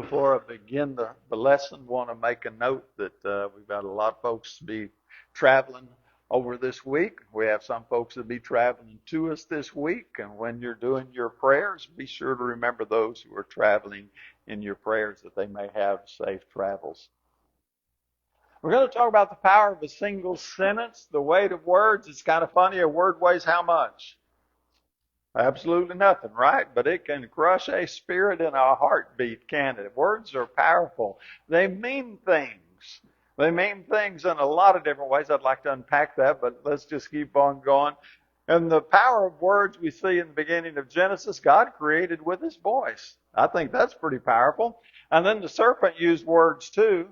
Before I begin the lesson, I want to make a note that we've got a lot of folks to be traveling over this week. We have some folks that be traveling to us this week, and when you're doing your prayers, be sure to remember those who are traveling in your prayers that they may have safe travels. We're going to talk about the power of a single sentence, the weight of words. It's kind of funny, a word weighs how much? Absolutely nothing, right? But it can crush a spirit in a heartbeat, can it? Words are powerful. They mean things. They mean things in a lot of different ways. I'd like to unpack that, but let's just keep on going. And the power of words we see in the beginning of Genesis, God created with his voice. I think that's pretty powerful. And then the serpent used words too,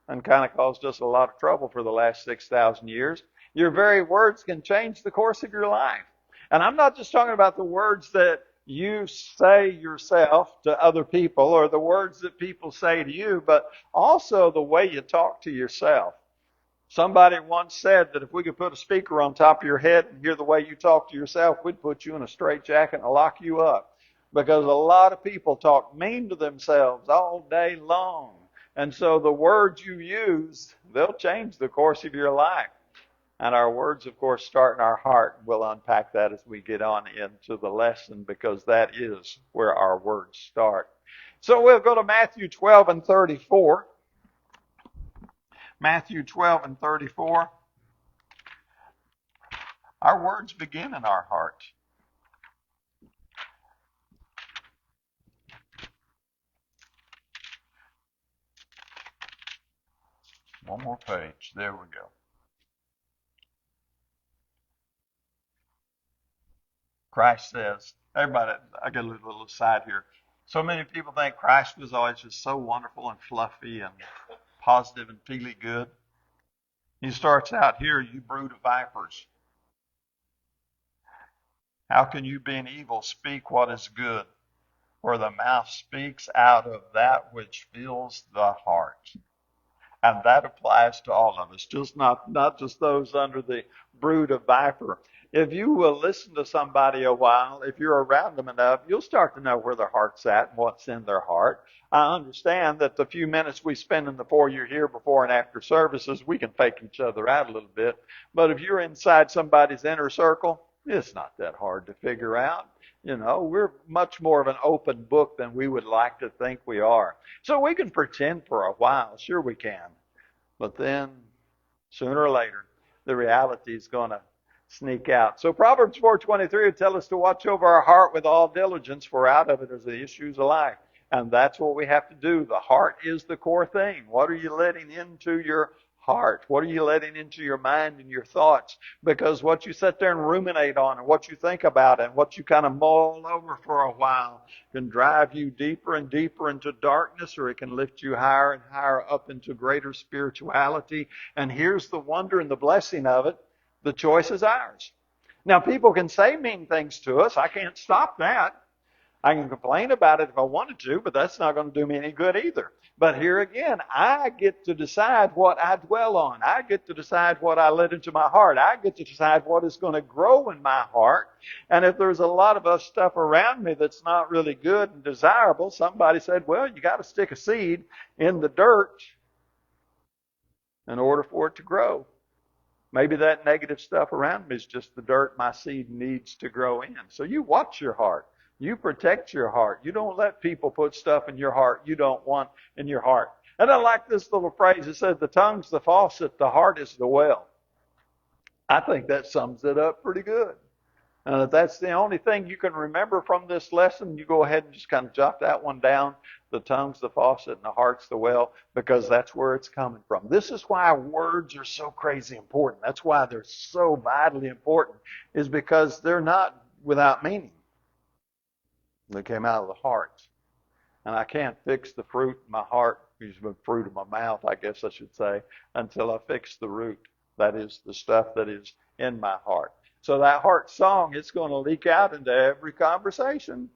and kind of caused us a lot of trouble for the last 6,000 years. Your very words can change the course of your life. And I'm not just talking about the words that you say yourself to other people or the words that people say to you, but also the way you talk to yourself. Somebody once said that if we could put a speaker on top of your head and hear the way you talk to yourself, we'd put you in a straitjacket and lock you up. Because a lot of people talk mean to themselves all day long. And so the words you use, they'll change the course of your life. And our words, of course, start in our heart. We'll unpack that as we get on into the lesson because that is where our words start. So we'll go to Matthew 12 and 34. Matthew 12 and 34. Our words begin in our heart. One more page. There we go. Christ says, everybody, I got a little aside here. So many people think Christ was always just so wonderful and fluffy and positive and feely good. He starts out here, you brood of vipers. How can you, being evil, speak what is good? For the mouth speaks out of that which fills the heart. And that applies to all of us, just not just those under the brood of viper. If you will listen to somebody a while, if you're around them enough, you'll start to know where their heart's at and what's in their heart. I understand that the few minutes we spend in the foyer here before and after services, we can fake each other out a little bit. But if you're inside somebody's inner circle, it's not that hard to figure out. You know, we're much more of an open book than we would like to think we are. So we can pretend for a while, sure we can. But then, sooner or later, the reality is going to sneak out. So Proverbs 4:23 would tell us to watch over our heart with all diligence, for out of it is the issues of life. And that's what we have to do. The heart is the core thing. What are you letting into your heart? What are you letting into your mind and your thoughts? Because what you sit there and ruminate on and what you think about and what you kind of mull over for a while can drive you deeper and deeper into darkness, or it can lift you higher and higher up into greater spirituality. And here's the wonder and the blessing of it. The choice is ours. Now, people can say mean things to us. I can't stop that. I can complain about it if I wanted to, but that's not going to do me any good either. But here again, I get to decide what I dwell on. I get to decide what I let into my heart. I get to decide what is going to grow in my heart. And if there's a lot of us stuff around me that's not really good and desirable, somebody said, well, you got to stick a seed in the dirt in order for it to grow. Maybe that negative stuff around me is just the dirt my seed needs to grow in. So you watch your heart. You protect your heart. You don't let people put stuff in your heart you don't want in your heart. And I like this little phrase. It says, the tongue's the faucet, the heart is the well. I think that sums it up pretty good. And if that's the only thing you can remember from this lesson, you go ahead and just kind of jot that one down. The tongue's the faucet and the heart's the well, because that's where it's coming from. This is why words are so crazy important. That's why they're so vitally important, is because they're not without meaning. They came out of the heart. And I can't fix the fruit in my heart, the fruit of my mouth, I guess I should say, until I fix the root. That is the stuff that is in my heart. So that heart song, it's going to leak out into every conversation.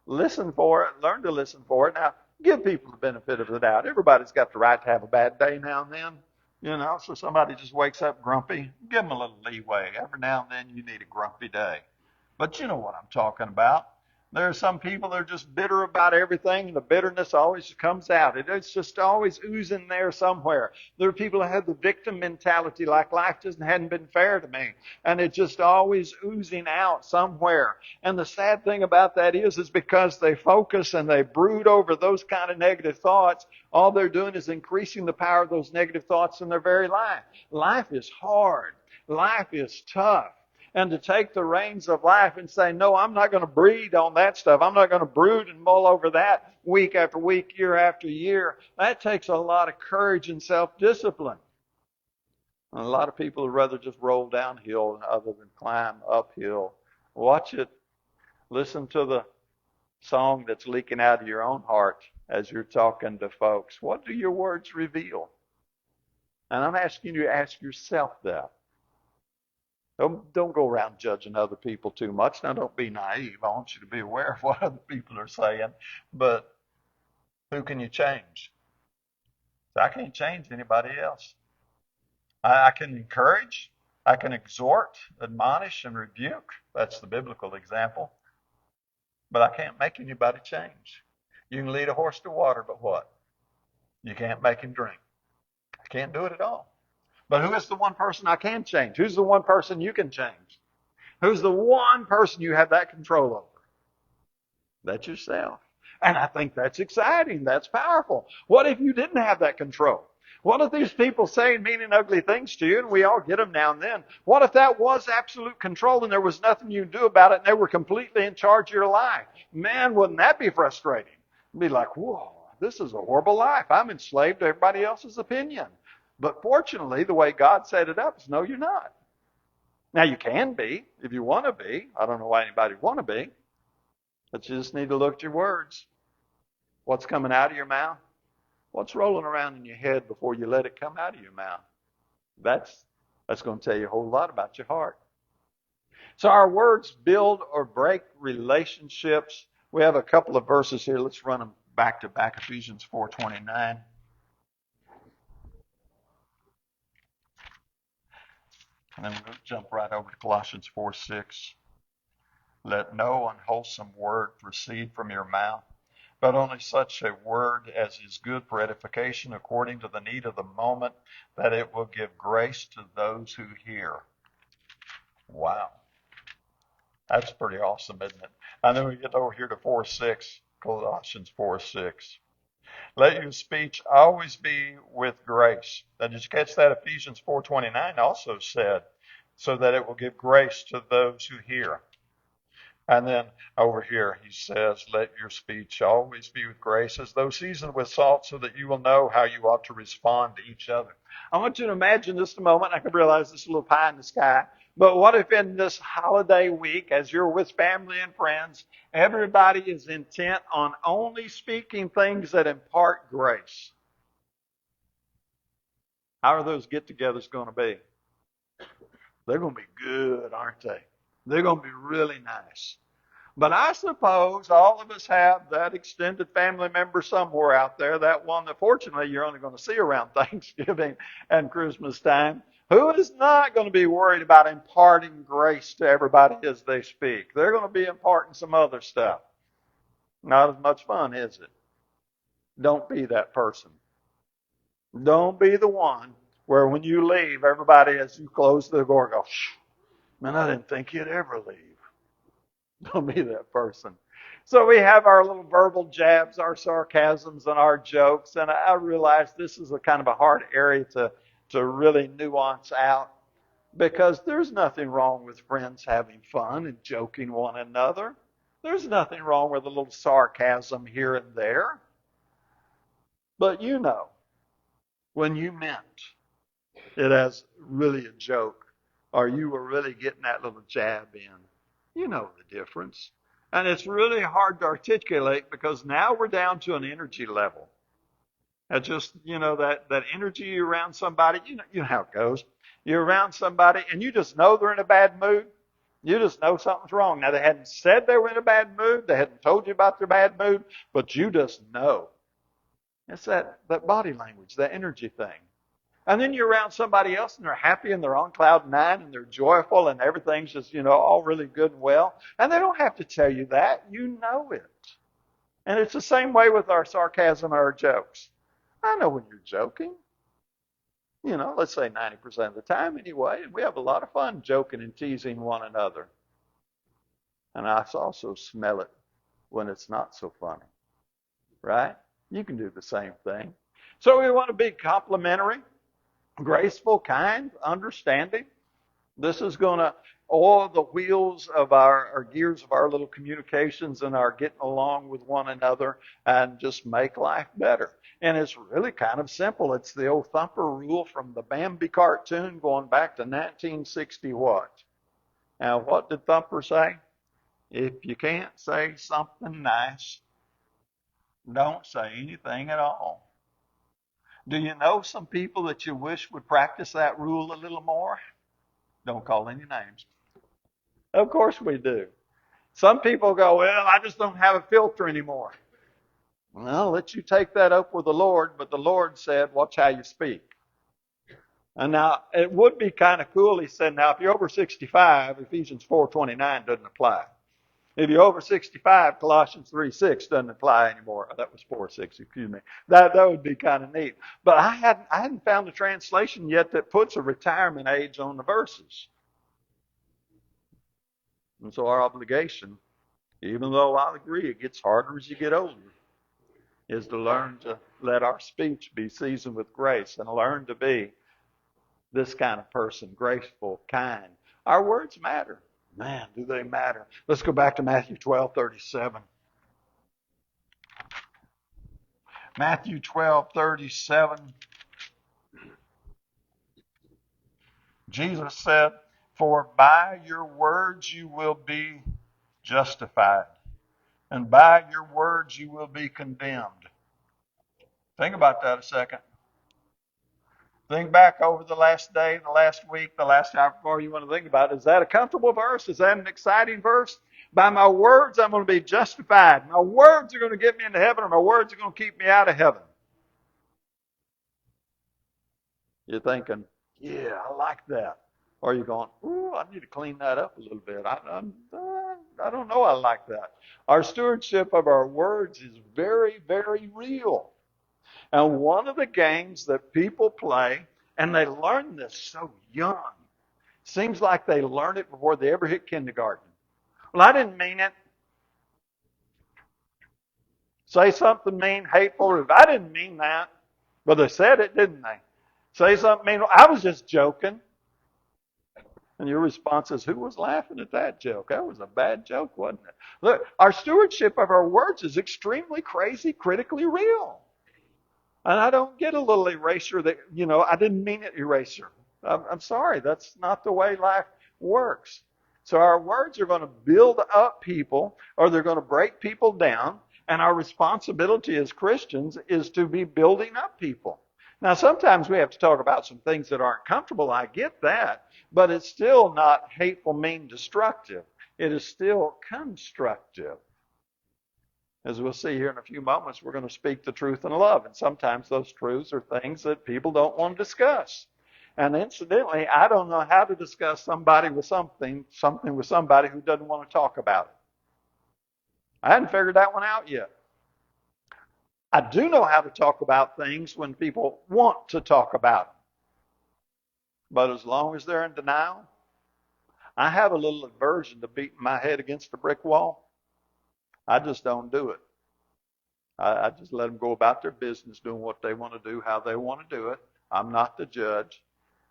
Listen for it. Learn to listen for it. Now, give people the benefit of the doubt. Everybody's got the right to have a bad day now and then. You know, so somebody just wakes up grumpy. Give them a little leeway. Every now and then you need a grumpy day. But you know what I'm talking about. There are some people that are just bitter about everything, and the bitterness always comes out. It's just always oozing there somewhere. There are people that have the victim mentality, like life just hadn't been fair to me, and it's just always oozing out somewhere. And the sad thing about that is because they focus and they brood over those kind of negative thoughts, all they're doing is increasing the power of those negative thoughts in their very life. Life is hard. Life is tough. And to take the reins of life and say, no, I'm not going to breed on that stuff. I'm not going to brood and mull over that week after week, year after year. That takes a lot of courage and self-discipline. And a lot of people would rather just roll downhill other than climb uphill. Watch it. Listen to the song that's leaking out of your own heart as you're talking to folks. What do your words reveal? And I'm asking you to ask yourself that. Don't go around judging other people too much. Now, don't be naive. I want you to be aware of what other people are saying. But who can you change? I can't change anybody else. I can encourage. I can exhort, admonish, and rebuke. That's the biblical example. But I can't make anybody change. You can lead a horse to water, but what? You can't make him drink. I can't do it at all. But who is the one person I can change? Who's the one person you can change? Who's the one person you have that control over? That's yourself. And I think that's exciting. That's powerful. What if you didn't have that control? What if these people saying mean and ugly things to you, and we all get them now and then? What if that was absolute control and there was nothing you could do about it and they were completely in charge of your life? Man, wouldn't that be frustrating? It'd be like, whoa, this is a horrible life. I'm enslaved to everybody else's opinion. But fortunately, the way God set it up is no, you're not. Now, you can be if you want to be. I don't know why anybody would want to be. But you just need to look at your words. What's coming out of your mouth? What's rolling around in your head before you let it come out of your mouth? That's going to tell you a whole lot about your heart. So our words build or break relationships. We have a couple of verses here. Let's run them back to back. Ephesians 4:29. And then we'll jump right over to Colossians 4:6. Let no unwholesome word proceed from your mouth, but only such a word as is good for edification according to the need of the moment, that it will give grace to those who hear. Wow. That's pretty awesome, isn't it? And then we get over here to 4:6, Colossians 4:6. Let your speech always be with grace. Now, did you catch that? Ephesians 4:29 also said, so that it will give grace to those who hear. And then over here he says, let your speech always be with grace, as though seasoned with salt, so that you will know how you ought to respond to each other. I want you to imagine just a moment. I can realize this is a little pie in the sky. But what if in this holiday week, as you're with family and friends, everybody is intent on only speaking things that impart grace? How are those get-togethers going to be? They're going to be good, aren't they? They're going to be really nice. But I suppose all of us have that extended family member somewhere out there, that one that fortunately you're only going to see around Thanksgiving and Christmas time, who is not going to be worried about imparting grace to everybody as they speak. They're going to be imparting some other stuff. Not as much fun, is it? Don't be that person. Don't be the one where when you leave, everybody, as you close the door, goes, man, I didn't think you'd ever leave. Don't be that person. So we have our little verbal jabs, our sarcasms, and our jokes. And I realize this is a kind of a hard area to really nuance out, because there's nothing wrong with friends having fun and joking one another. There's nothing wrong with a little sarcasm here and there. But you know, when you meant it as really a joke, or you were really getting that little jab in, you know the difference. And it's really hard to articulate, because now we're down to an energy level. That's just, that energy around somebody, you know how it goes. You're around somebody and you just know they're in a bad mood. You just know something's wrong. Now, they hadn't said they were in a bad mood. They hadn't told you about their bad mood, but you just know. It's that body language, that energy thing. And then you're around somebody else and they're happy and they're on cloud nine and they're joyful and everything's just, all really good and well. And they don't have to tell you that. You know it. And it's the same way with our sarcasm or our jokes. I know when you're joking. Let's say 90% of the time anyway. And we have a lot of fun joking and teasing one another. And I also smell it when it's not so funny. Right? You can do the same thing. So we want to be complimentary, graceful, kind, understanding. This is going to oil the wheels of our gears of our little communications and our getting along with one another and just make life better. And it's really kind of simple. It's the old Thumper rule from the Bambi cartoon going back to 1960 what? Now, what did Thumper say? If you can't say something nice, don't say anything at all. Do you know some people that you wish would practice that rule a little more? Don't call any names. Of course we do. Some people go, well, I just don't have a filter anymore. Well, I'll let you take that up with the Lord, but the Lord said, watch how you speak. And now, it would be kind of cool, he said, now, if you're over 65, Ephesians 4:29 doesn't apply. If you're over 65, Colossians 3:6 doesn't apply anymore. Oh, that was 4:6, excuse me. That would be kind of neat. But I hadn't found a translation yet that puts a retirement age on the verses. And so our obligation, even though I agree it gets harder as you get older, is to learn to let our speech be seasoned with grace and learn to be this kind of person, graceful, kind. Our words matter. Man, do they matter. Let's go back to Matthew 12:37. Matthew 12:37. Jesus said, for by your words you will be justified, and by your words you will be condemned. Think about that a second. Think back over the last day, the last week, the last hour before you want to think about it. Is that a comfortable verse? Is that an exciting verse? By my words, I'm going to be justified. My words are going to get me into heaven, or my words are going to keep me out of heaven. You're thinking, yeah, I like that. Or you're going, ooh, I need to clean that up a little bit. I don't know I like that. Our stewardship of our words is very, very real. And one of the games that people play, and they learn this so young, seems like they learn it before they ever hit kindergarten. Well, I didn't mean it. Say something mean, hateful. I didn't mean that. But they said it, didn't they? Say something mean. I was just joking. And your response is, who was laughing at that joke? That was a bad joke, wasn't it? Look, our stewardship of our words is extremely crazy, critically real. And I don't get a little eraser that, I didn't mean it eraser. I'm sorry, that's not the way life works. So our words are going to build up people, or they're going to break people down. And our responsibility as Christians is to be building up people. Now, sometimes we have to talk about some things that aren't comfortable. I get that. But it's still not hateful, mean, destructive. It is still constructive. As we'll see here in a few moments, we're going to speak the truth in love. And sometimes those truths are things that people don't want to discuss. And incidentally, I don't know how to discuss something with somebody who doesn't want to talk about it. I hadn't figured that one out yet. I do know how to talk about things when people want to talk about them. But as long as they're in denial, I have a little aversion to beating my head against a brick wall. I just don't do it. I just let them go about their business, doing what they want to do, how they want to do it. I'm not the judge.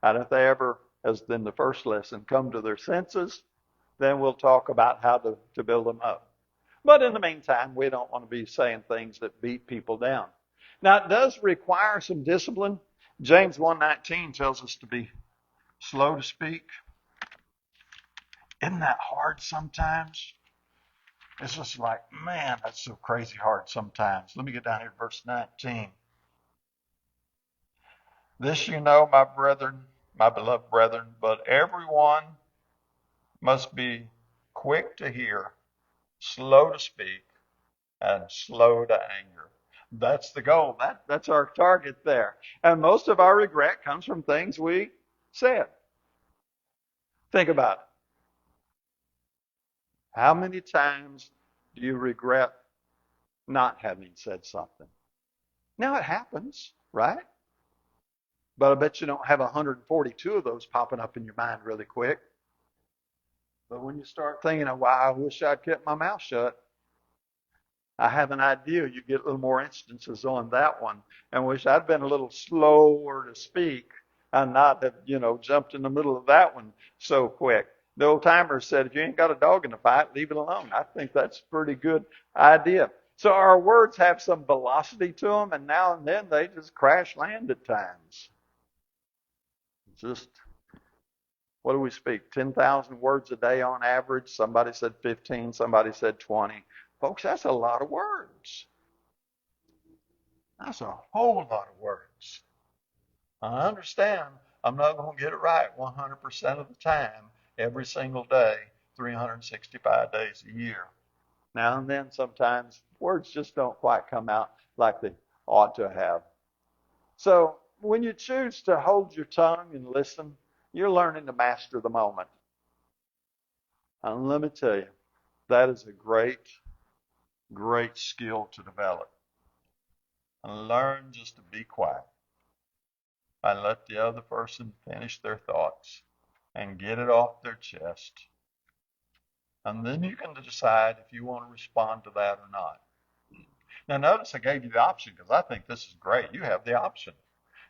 And if they ever, as in the first lesson, come to their senses, then we'll talk about how to build them up. But in the meantime, we don't want to be saying things that beat people down. Now, it does require some discipline. James 1:19 tells us to be slow to speak. Isn't that hard sometimes? It's just like, man, that's so crazy hard sometimes. Let me get down here to verse 19. This you know, my brethren, my beloved brethren, but everyone must be quick to hear, slow to speak, and slow to anger. That's the goal. That's our target there. And most of our regret comes from things we said. Think about it. How many times do you regret not having said something? Now it happens, right? But I bet you don't have 142 of those popping up in your mind really quick. But when you start thinking, wow, I wish I'd kept my mouth shut, I have an idea you get a little more instances on that one, and wish I'd been a little slower to speak and not have, jumped in the middle of that one so quick. The old timer said, if you ain't got a dog in the fight, leave it alone. I think that's a pretty good idea. So our words have some velocity to them, and now and then they just crash land at times. Just, what do we speak? 10,000 words a day on average. Somebody said 15, somebody said 20. Folks, that's a lot of words. That's a whole lot of words. I understand I'm not going to get it right 100% of the time, every single day, 365 days a year. Now and then, sometimes, words just don't quite come out like they ought to have. So, when you choose to hold your tongue and listen, you're learning to master the moment. And let me tell you, that is a great skill to develop. And learn just to be quiet and let the other person finish their thoughts and get it off their chest. And then you can decide if you want to respond to that or not. Now notice I gave you the option because I think this is great. You have the option.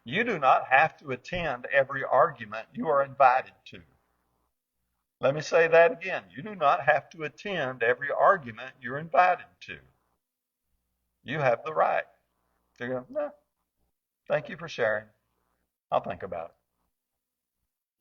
You do not have to attend every argument you are invited to. Let me say that again. You do not have to attend every argument you're invited to. You have the right to go, no, thank you for sharing. I'll think about it.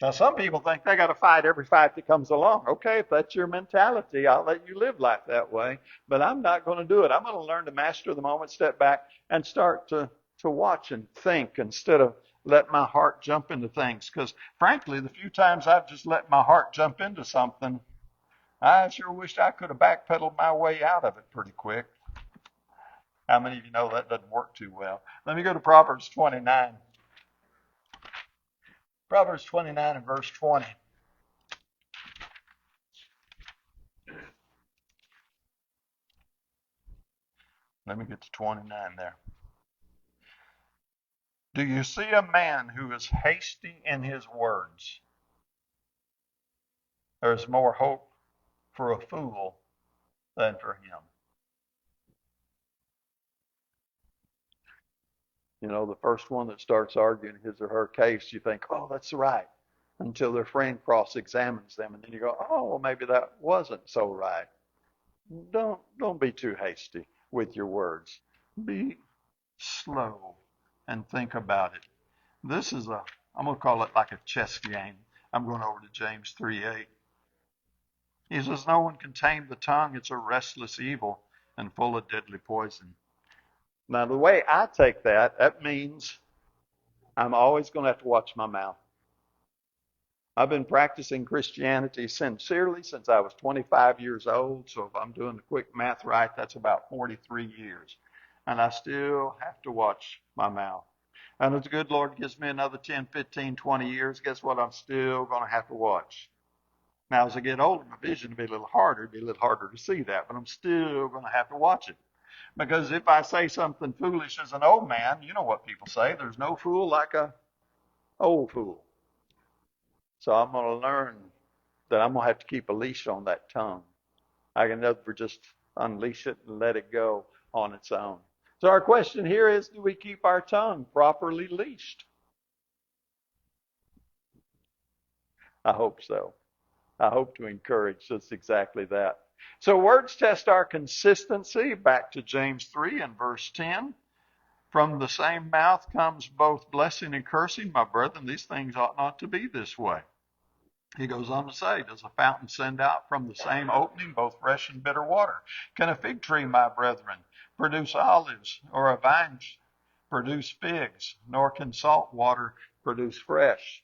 Now, some people think they got to fight every fight that comes along. Okay, if that's your mentality, I'll let you live life that way. But I'm not going to do it. I'm going to learn to master the moment, step back, and start to watch and think instead of let my heart jump into things. Because, frankly, the few times I've just let my heart jump into something, I sure wish I could have backpedaled my way out of it pretty quick. How many of you know that doesn't work too well? Let me go to Proverbs 29. Proverbs 29 and verse 20. Let me get to 29 there. Do you see a man who is hasty in his words? There is more hope for a fool than for him. The first one that starts arguing his or her case, you think, oh, that's right, until their friend cross-examines them, and then you go, oh, well, maybe that wasn't so right. Don't be too hasty with your words. Be slow and think about it. This is I'm going to call it like a chess game. I'm going over to James 3:8. He says, no one can tame the tongue. It's a restless evil and full of deadly poison. Now, the way I take that means I'm always going to have to watch my mouth. I've been practicing Christianity sincerely since I was 25 years old. So if I'm doing the quick math right, that's about 43 years. And I still have to watch my mouth. And if the good Lord gives me another 10, 15, 20 years, guess what? I'm still going to have to watch. Now, as I get older, my vision will be a little harder. It'll be a little harder to see that, but I'm still going to have to watch it. Because if I say something foolish as an old man, you know what people say, there's no fool like a old fool. So I'm going to learn that I'm going to have to keep a leash on that tongue. I can never just unleash it and let it go on its own. So our question here is, do we keep our tongue properly leashed? I hope so. I hope to encourage just exactly that. So words test our consistency. Back to James 3 and verse 10. From the same mouth comes both blessing and cursing. My brethren, these things ought not to be this way. He goes on to say, does a fountain send out from the same opening both fresh and bitter water? Can a fig tree, my brethren, produce olives, or a vine produce figs? Nor can salt water produce fresh.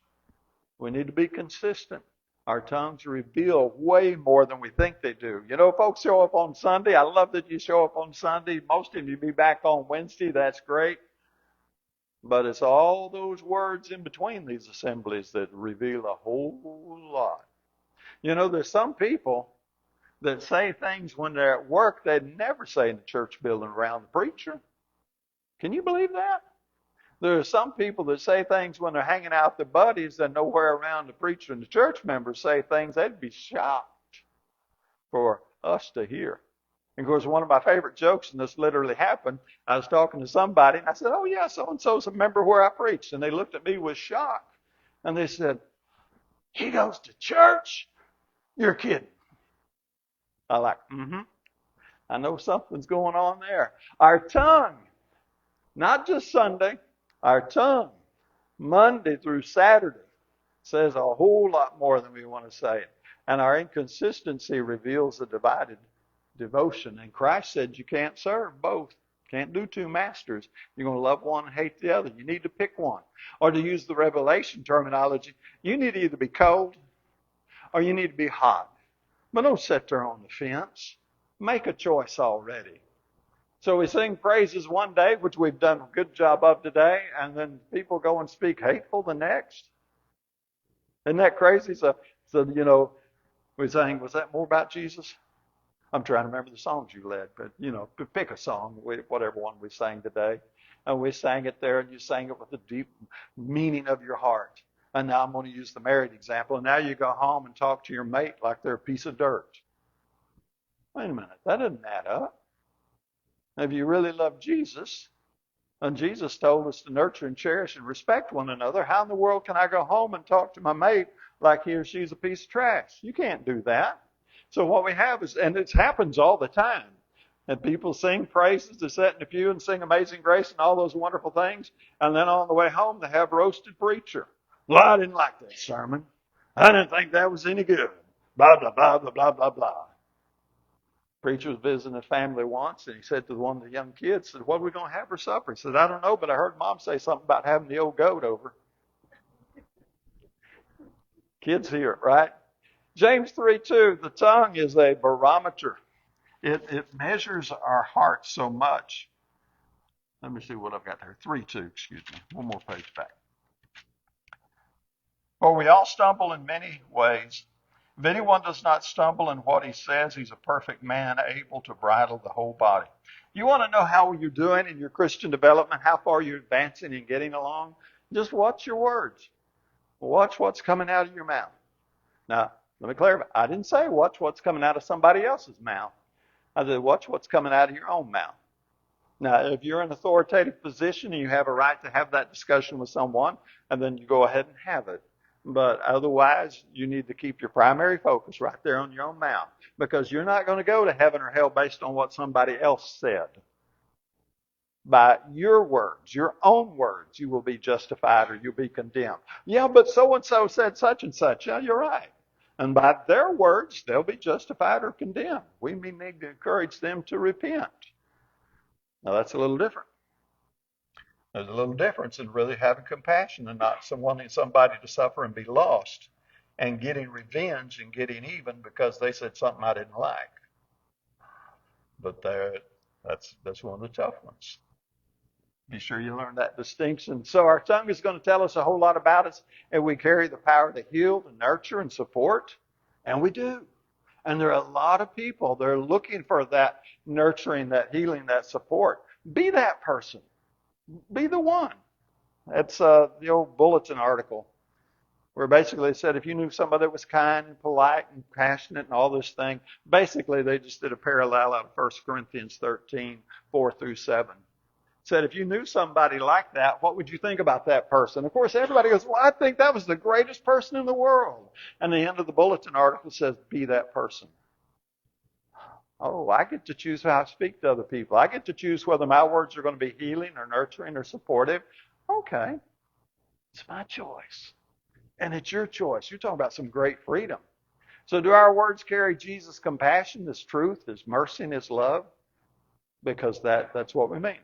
We need to be consistent. Our tongues reveal way more than we think they do. You know, folks show up on Sunday. I love that you show up on Sunday. Most of you be back on Wednesday. That's great. But it's all those words in between these assemblies that reveal a whole lot. You know, there's some people that say things when they're at work they'd never say in the church building around the preacher. Can you believe that? There are some people that say things when they're hanging out with their buddies that nowhere around the preacher and the church members say things they'd be shocked for us to hear. And of course, one of my favorite jokes, and this literally happened, I was talking to somebody and I said, "Oh yeah, so-and-so's a member where I preached." And they looked at me with shock. And they said, "He goes to church? You're kidding." I like, I know something's going on there. Our tongue, not just Sunday, our tongue, Monday through Saturday, says a whole lot more than we want to say it. And our inconsistency reveals a divided devotion. And Christ said you can't serve both. Can't do two masters. You're going to love one and hate the other. You need to pick one. Or to use the Revelation terminology, you need to either be cold or you need to be hot. But don't sit there on the fence. Make a choice already. So we sing praises one day, which we've done a good job of today, and then people go and speak hateful the next. Isn't that crazy? So you know, we sang, was that more about Jesus? I'm trying to remember the songs you led, but, you know, pick a song, whatever one we sang today. And we sang it there, and you sang it with the deep meaning of your heart. And now I'm going to use the married example. And now you go home and talk to your mate like they're a piece of dirt. Wait a minute, that doesn't add up. If you really love Jesus, and Jesus told us to nurture and cherish and respect one another, how in the world can I go home and talk to my mate like he or she's a piece of trash? You can't do that. So what we have is, and it happens all the time, and people sing praises, they sit in the pew and sing Amazing Grace and all those wonderful things, and then on the way home they have roasted preacher. Well, I didn't like that sermon. I didn't think that was any good. Blah, blah, blah, blah, blah, blah, blah. Preacher was visiting a family once, and he said to one of the young kids, said, "What are we going to have for supper?" He said, "I don't know, but I heard Mom say something about having the old goat over." Kids hear it, right? James 3:2, the tongue is a barometer. It measures our heart so much. Let me see what I've got there. 3:2, excuse me. One more page back. For we all stumble in many ways. If anyone does not stumble in what he says, he's a perfect man, able to bridle the whole body. You want to know how you're doing in your Christian development, how far you're advancing and getting along? Just watch your words. Watch what's coming out of your mouth. Now, let me clarify. I didn't say watch what's coming out of somebody else's mouth. I said watch what's coming out of your own mouth. Now, if you're in an authoritative position and you have a right to have that discussion with someone, and then you go ahead and have it. But otherwise, you need to keep your primary focus right there on your own mouth, because you're not going to go to heaven or hell based on what somebody else said. By your words, your own words, you will be justified or you'll be condemned. Yeah, but so-and-so said such and such. Yeah, you're right. And by their words, they'll be justified or condemned. We may need to encourage them to repent. Now, that's a little different. There's a little difference in really having compassion and not wanting somebody to suffer and be lost and getting revenge and getting even because they said something I didn't like. But that's one of the tough ones. Be sure you learn that distinction. So our tongue is going to tell us a whole lot about us, and we carry the power to heal, to nurture, and support, and we do. And there are a lot of people that are looking for that nurturing, that healing, that support. Be that person. Be the one. That's the old bulletin article where basically it said if you knew somebody that was kind and polite and passionate and all this thing, basically they just did a parallel out of 1 Corinthians 13, 4 through 7. Said if you knew somebody like that, what would you think about that person? Of course, everybody goes, well, I think that was the greatest person in the world. And the end of the bulletin article says, be that person. Oh, I get to choose how I speak to other people. I get to choose whether my words are going to be healing or nurturing or supportive. Okay, it's my choice. And it's your choice. You're talking about some great freedom. So do our words carry Jesus' compassion, His truth, His mercy, and His love? Because that's what we mean.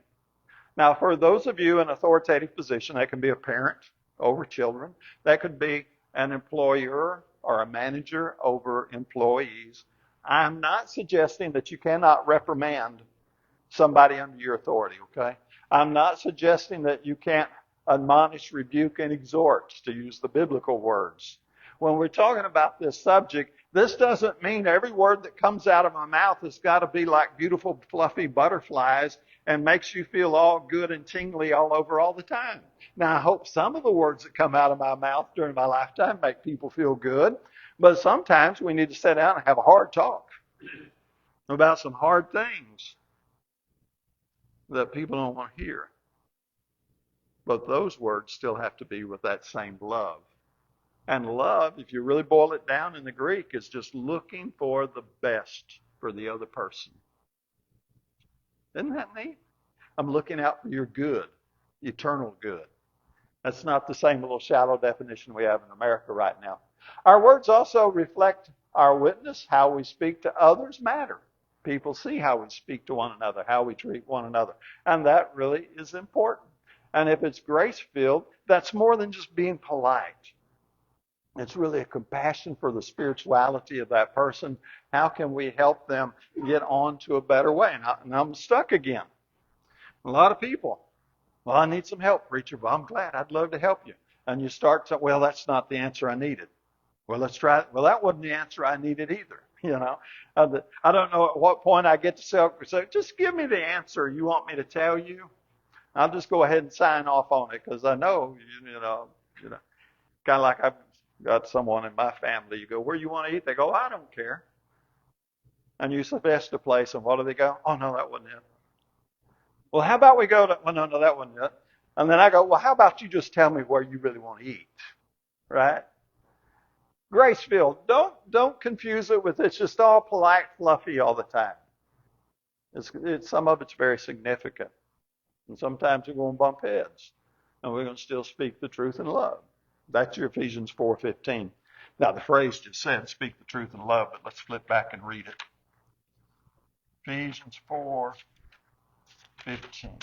Now, for those of you in an authoritative position, that can be a parent over children. That could be an employer or a manager over employees, I'm not suggesting that you cannot reprimand somebody under your authority, okay? I'm not suggesting that you can't admonish, rebuke, and exhort, to use the biblical words. When we're talking about this subject, this doesn't mean every word that comes out of my mouth has got to be like beautiful, fluffy butterflies and makes you feel all good and tingly all over all the time. Now, I hope some of the words that come out of my mouth during my lifetime make people feel good, but sometimes we need to sit down and have a hard talk about some hard things that people don't want to hear. But those words still have to be with that same love. And love, if you really boil it down in the Greek, is just looking for the best for the other person. Isn't that neat? I'm looking out for your good, eternal good. That's not the same little shallow definition we have in America right now. Our words also reflect our witness. How we speak to others matter. People see how we speak to one another, how we treat one another. And that really is important. And if it's grace-filled, that's more than just being polite. It's really a compassion for the spirituality of that person. How can we help them get on to a better way? And I'm stuck again. A lot of people, well, I need some help, preacher. Well, I'm glad. I'd love to help you. And you start to, well, that's not the answer I needed. Well, let's try it. Well, that wasn't the answer I needed either. You know, I don't know at what point I get to say, just give me the answer you want me to tell you. I'll just go ahead and sign off on it because I know, you know, kind of like I've got someone in my family. You go, where you want to eat? They go, I don't care. And you suggest a place, and what do they go? Oh, no, that wasn't it. Well, how about we go to, well, no, that wasn't it. And then I go, well, how about you just tell me where you really want to eat, right? Grace-filled. Don't confuse it with it's just all polite, fluffy all the time. Some of it's very significant. And sometimes we're going to bump heads. And we're going to still speak the truth in love. That's your Ephesians 4:15. Now, the phrase just said, speak the truth in love, but let's flip back and read it. Ephesians 4:15.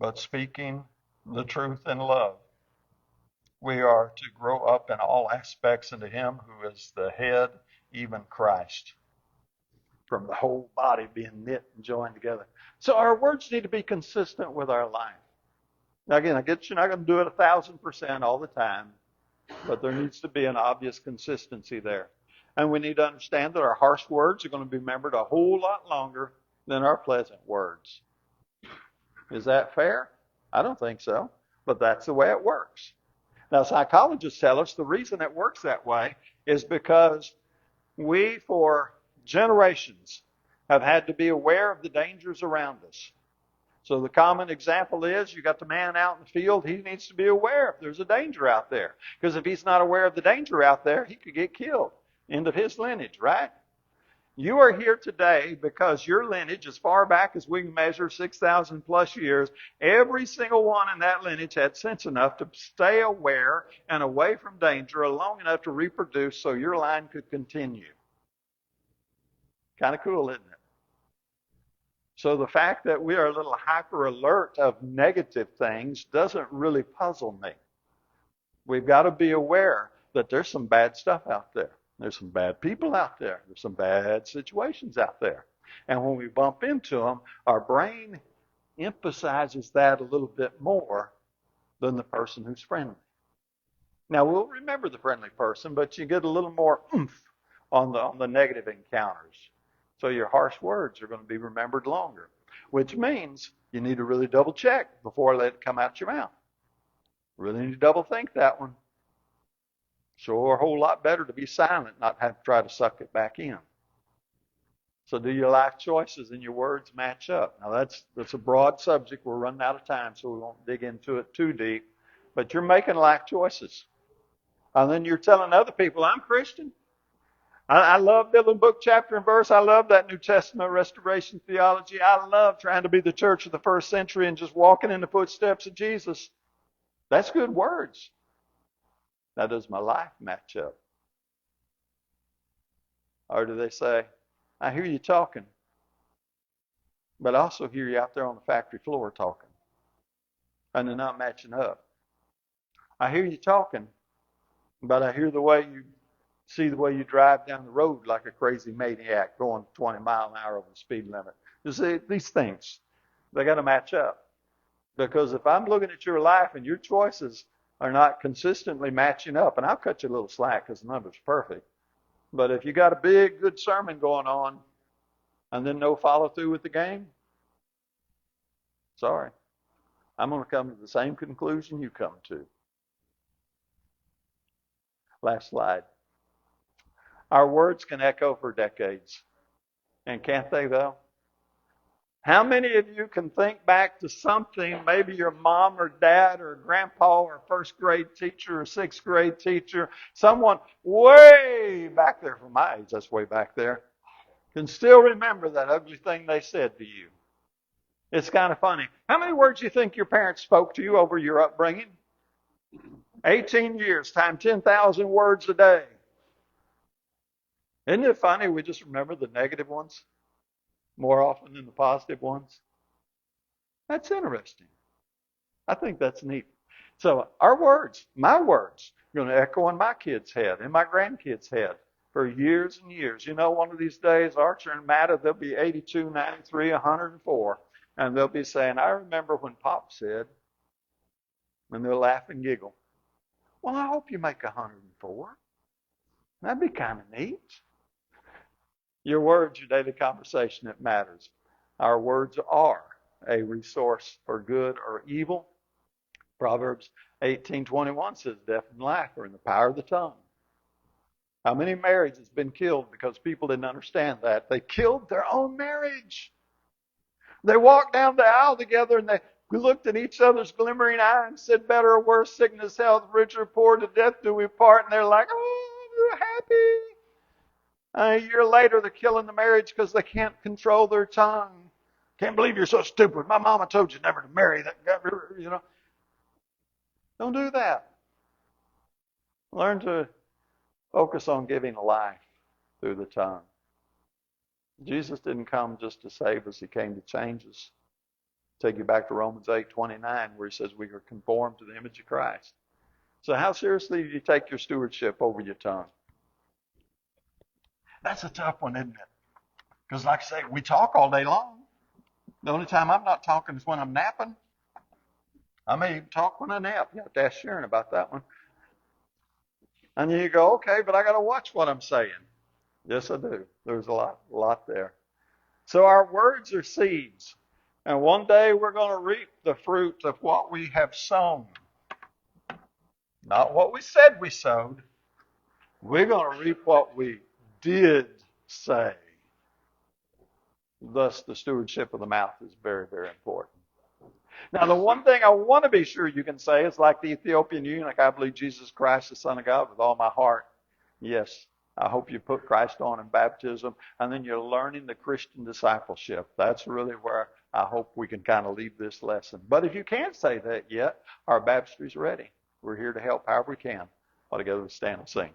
But speaking the truth in love, we are to grow up in all aspects into Him who is the head, even Christ. From the whole body being knit and joined together. So our words need to be consistent with our life. Now again, I get you're not going to do it 1,000% all the time, but there needs to be an obvious consistency there. And we need to understand that our harsh words are going to be remembered a whole lot longer than our pleasant words. Is that fair? I don't think so, but that's the way it works. Now, psychologists tell us the reason it works that way is because we, for generations, have had to be aware of the dangers around us. So the common example is you got the man out in the field, he needs to be aware if there's a danger out there. Because if he's not aware of the danger out there, he could get killed. End of his lineage, right? You are here today because your lineage, as far back as we can measure, 6,000 plus years, every single one in that lineage had sense enough to stay aware and away from danger long enough to reproduce so your line could continue. Kind of cool, isn't it? So the fact that we are a little hyper alert of negative things doesn't really puzzle me. We've got to be aware that there's some bad stuff out there. There's some bad people out there. There's some bad situations out there. And when we bump into them, our brain emphasizes that a little bit more than the person who's friendly. Now, we'll remember the friendly person, but you get a little more oomph on the negative encounters. So your harsh words are going to be remembered longer, which means you need to really double check before I let it come out your mouth. Really need to double think that one. Sure, a whole lot better to be silent, not have to try to suck it back in. So do your life choices and your words match up? Now that's a broad subject. We're running out of time, so we won't dig into it too deep. But you're making life choices. And then you're telling other people, I'm Christian. I love Bible book, chapter, and verse. I love that New Testament restoration theology. I love trying to be the church of the first century and just walking in the footsteps of Jesus. That's good words. Now, does my life match up? Or do they say, I hear you talking, But I also hear you out there on the factory floor talking, and they're not matching up. I hear you talking, but I hear the way you drive down the road like a crazy maniac going 20 mile an hour over the speed limit. You see, these things, they got to match up. Because if I'm looking at your life and your choices are not consistently matching up, and I'll cut you a little slack because none of it's perfect, but if you got a big, good sermon going on and then no follow through with the game, sorry, I'm going to come to the same conclusion you come to. Last slide. Our words can echo for decades. And can't they, though? How many of you can think back to something, maybe your mom or dad or grandpa or first grade teacher or sixth grade teacher, someone way back there from my age, that's way back there, can still remember that ugly thing they said to you? It's kind of funny. How many words do you think your parents spoke to you over your upbringing? 18 years times 10,000 words a day. Isn't it funny we just remember the negative ones more often than the positive ones? That's interesting. I think that's neat. So our words, my words, are going to echo in my kid's head, in my grandkids' head for years and years. You know, one of these days, Archer and Matta, they'll be 82, 93, 104, and they'll be saying, I remember when Pop said, and they'll laugh and giggle. Well, I hope you make 104. That'd be kind of neat. Your words, your daily conversation, it matters. Our words are a resource for good or evil. Proverbs 18:21 says, death and life are in the power of the tongue. How many marriages have been killed because people didn't understand that? They killed their own marriage. They walked down the aisle together and they looked at each other's glimmering eye and said, better or worse, sickness, health, rich or poor, to death do we part. And they're like, oh, you're happy. A year later, they're killing the marriage because they can't control their tongue. Can't believe you're so stupid. My mama told you never to marry that guy. You know. Don't do that. Learn to focus on giving life through the tongue. Jesus didn't come just to save us. He came to change us. Take you back to Romans 8:29, where he says we are conformed to the image of Christ. So how seriously do you take your stewardship over your tongue? That's a tough one, isn't it? Because like I say, we talk all day long. The only time I'm not talking is when I'm napping. I may even talk when I nap. You have to ask Sharon about that one. And you go, okay, but I got to watch what I'm saying. Yes, I do. There's a lot there. So our words are seeds. And one day we're going to reap the fruit of what we have sown. Not what we said we sowed. We're going to reap what we did say. Thus, the stewardship of the mouth is very, very important. Now, the one thing I want to be sure you can say is like the Ethiopian eunuch, I believe Jesus Christ, the Son of God, with all my heart. Yes, I hope you put Christ on in baptism, and then you're learning the Christian discipleship. That's really where I hope we can kind of leave this lesson. But if you can't say that yet, our baptistry's ready. We're here to help however we can. All together, we stand and sing.